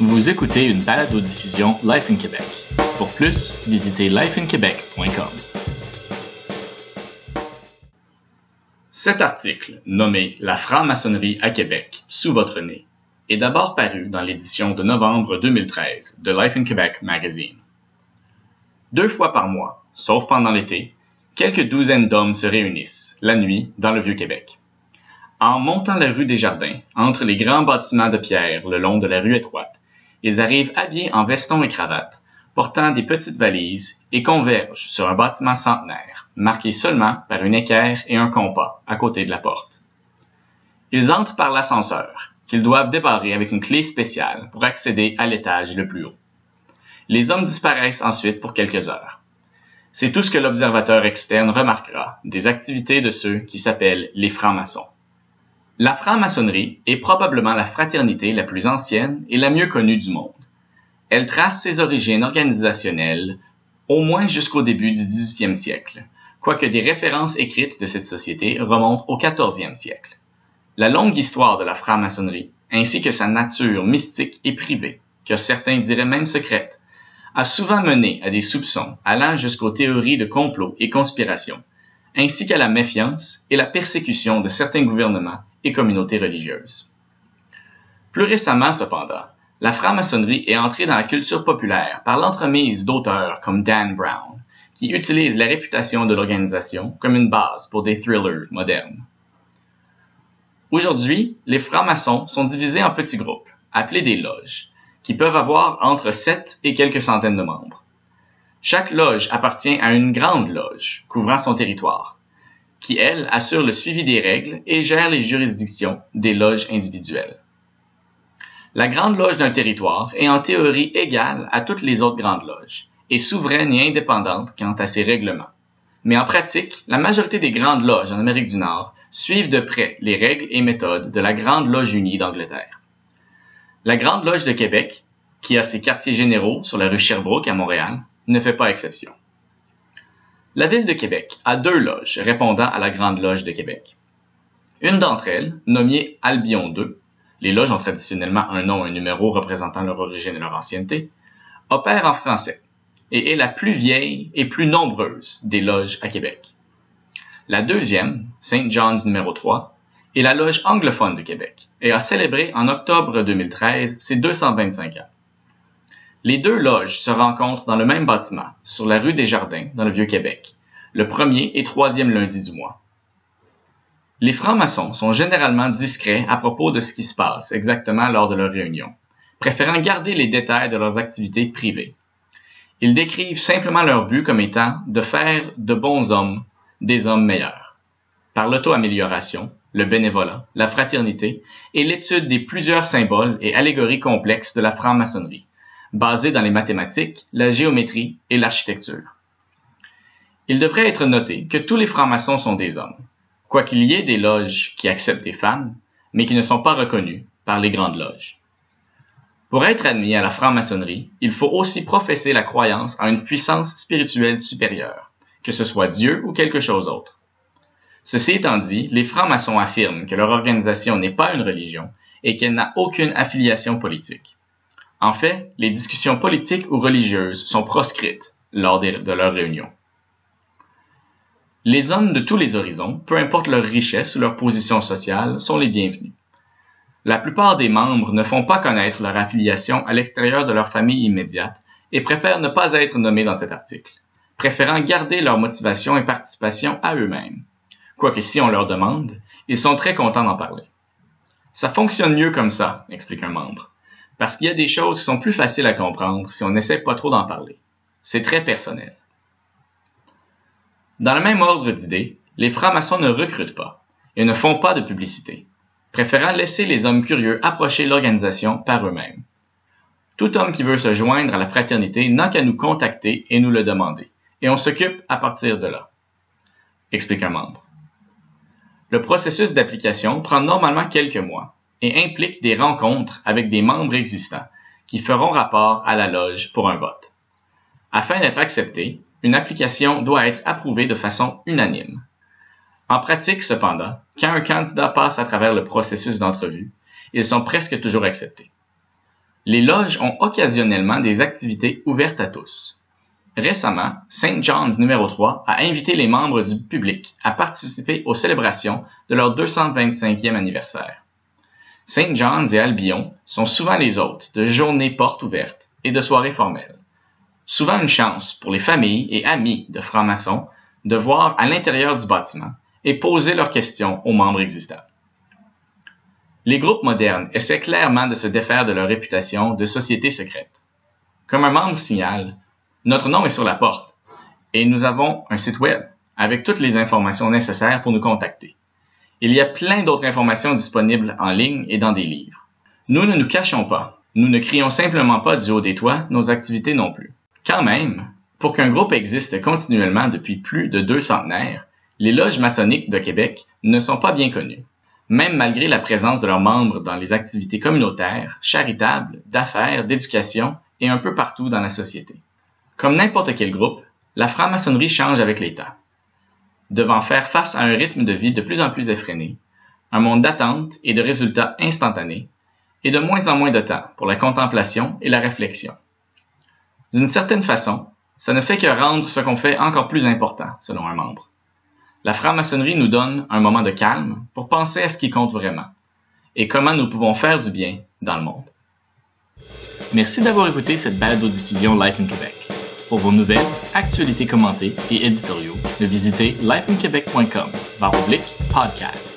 Vous écoutez une balado-diffusion Life in Québec. Pour plus, visitez lifeinquebec.com. Cet article, nommé « La franc-maçonnerie à Québec, sous votre nez », est d'abord paru dans l'édition de novembre 2013 de Life in Québec Magazine. 2 fois par mois, sauf pendant l'été, quelques douzaines d'hommes se réunissent, la nuit, dans le Vieux-Québec. En montant la rue des Jardins, entre les grands bâtiments de pierre le long de la rue étroite, ils arrivent habillés en veston et cravate, portant des petites valises, et convergent sur un bâtiment centenaire, marqué seulement par une équerre et un compas à côté de la porte. Ils entrent par l'ascenseur, qu'ils doivent débarrer avec une clé spéciale pour accéder à l'étage le plus haut. Les hommes disparaissent ensuite pour quelques heures. C'est tout ce que l'observateur externe remarquera des activités de ceux qui s'appellent les francs-maçons. La franc-maçonnerie est probablement la fraternité la plus ancienne et la mieux connue du monde. Elle trace ses origines organisationnelles au moins jusqu'au début du 18e siècle, quoique des références écrites de cette société remontent au 14e siècle. La longue histoire de la franc-maçonnerie, ainsi que sa nature mystique et privée, que certains diraient même secrète, a souvent mené à des soupçons allant jusqu'aux théories de complot et conspiration, ainsi qu'à la méfiance et la persécution de certains gouvernements et communautés religieuses. Plus récemment, cependant, la franc-maçonnerie est entrée dans la culture populaire par l'entremise d'auteurs comme Dan Brown, qui utilisent la réputation de l'organisation comme une base pour des thrillers modernes. Aujourd'hui, les francs-maçons sont divisés en petits groupes, appelés des loges, qui peuvent avoir entre 7 et quelques centaines de membres. Chaque loge appartient à une grande loge, couvrant son territoire, qui, elle, assure le suivi des règles et gère les juridictions des loges individuelles. La grande loge d'un territoire est en théorie égale à toutes les autres grandes loges, et souveraine et indépendante quant à ses règlements. Mais en pratique, la majorité des grandes loges en Amérique du Nord suivent de près les règles et méthodes de la Grande Loge unie d'Angleterre. La Grande Loge de Québec, qui a ses quartiers généraux sur la rue Sherbrooke à Montréal, ne fait pas exception. La ville de Québec a 2 loges répondant à la Grande Loge de Québec. Une d'entre elles, nommée Albion II, les loges ont traditionnellement un nom et un numéro représentant leur origine et leur ancienneté, opère en français et est la plus vieille et plus nombreuse des loges à Québec. La deuxième, St. John's numéro 3, est la loge anglophone de Québec et a célébré en octobre 2013 ses 225 ans. Les 2 loges se rencontrent dans le même bâtiment, sur la rue des Jardins, dans le Vieux-Québec, le 1er et 3e lundi du mois. Les francs-maçons sont généralement discrets à propos de ce qui se passe exactement lors de leur réunion, préférant garder les détails de leurs activités privées. Ils décrivent simplement leur but comme étant de faire de bons hommes des hommes meilleurs, par l'auto-amélioration, le bénévolat, la fraternité et l'étude des plusieurs symboles et allégories complexes de la franc-maçonnerie, basés dans les mathématiques, la géométrie et l'architecture. Il devrait être noté que tous les francs-maçons sont des hommes, quoiqu'il y ait des loges qui acceptent des femmes, mais qui ne sont pas reconnues par les grandes loges. Pour être admis à la franc-maçonnerie, il faut aussi professer la croyance en une puissance spirituelle supérieure, que ce soit Dieu ou quelque chose d'autre. Ceci étant dit, les francs-maçons affirment que leur organisation n'est pas une religion et qu'elle n'a aucune affiliation politique. En fait, les discussions politiques ou religieuses sont proscrites lors de leurs réunions. Les hommes de tous les horizons, peu importe leur richesse ou leur position sociale, sont les bienvenus. La plupart des membres ne font pas connaître leur affiliation à l'extérieur de leur famille immédiate et préfèrent ne pas être nommés dans cet article, préférant garder leur motivation et participation à eux-mêmes. Quoique si on leur demande, ils sont très contents d'en parler. Ça fonctionne mieux comme ça, explique un membre, parce qu'il y a des choses qui sont plus faciles à comprendre si on n'essaie pas trop d'en parler. C'est très personnel. Dans le même ordre d'idées, les francs-maçons ne recrutent pas et ne font pas de publicité, préférant laisser les hommes curieux approcher l'organisation par eux-mêmes. Tout homme qui veut se joindre à la fraternité n'a qu'à nous contacter et nous le demander, et on s'occupe à partir de là, explique un membre. Le processus d'application prend normalement quelques mois et implique des rencontres avec des membres existants qui feront rapport à la loge pour un vote. Afin d'être accepté, une application doit être approuvée de façon unanime. En pratique, cependant, quand un candidat passe à travers le processus d'entrevue, ils sont presque toujours acceptés. Les loges ont occasionnellement des activités ouvertes à tous. Récemment, St. John's numéro 3 a invité les membres du public à participer aux célébrations de leur 225e anniversaire. St. John's et Albion sont souvent les hôtes de journées portes ouvertes et de soirées formelles. Souvent une chance pour les familles et amis de francs-maçons de voir à l'intérieur du bâtiment et poser leurs questions aux membres existants. Les groupes modernes essaient clairement de se défaire de leur réputation de société secrète. Comme un membre signale, notre nom est sur la porte et nous avons un site web avec toutes les informations nécessaires pour nous contacter. Il y a plein d'autres informations disponibles en ligne et dans des livres. Nous ne nous cachons pas. Nous ne crions simplement pas du haut des toits nos activités non plus. Quand même, pour qu'un groupe existe continuellement depuis plus de 2 centenaires, les loges maçonniques de Québec ne sont pas bien connues, même malgré la présence de leurs membres dans les activités communautaires, charitables, d'affaires, d'éducation et un peu partout dans la société. Comme n'importe quel groupe, la franc-maçonnerie change avec les temps, devant faire face à un rythme de vie de plus en plus effréné, un monde d'attente et de résultats instantanés, et de moins en moins de temps pour la contemplation et la réflexion. D'une certaine façon, ça ne fait que rendre ce qu'on fait encore plus important, selon un membre. La franc-maçonnerie nous donne un moment de calme pour penser à ce qui compte vraiment, et comment nous pouvons faire du bien dans le monde. Merci d'avoir écouté cette balado-diffusion Life in Québec. Pour vos nouvelles, actualités commentées et éditoriaux, visitez lifeinquebec.com/podcast.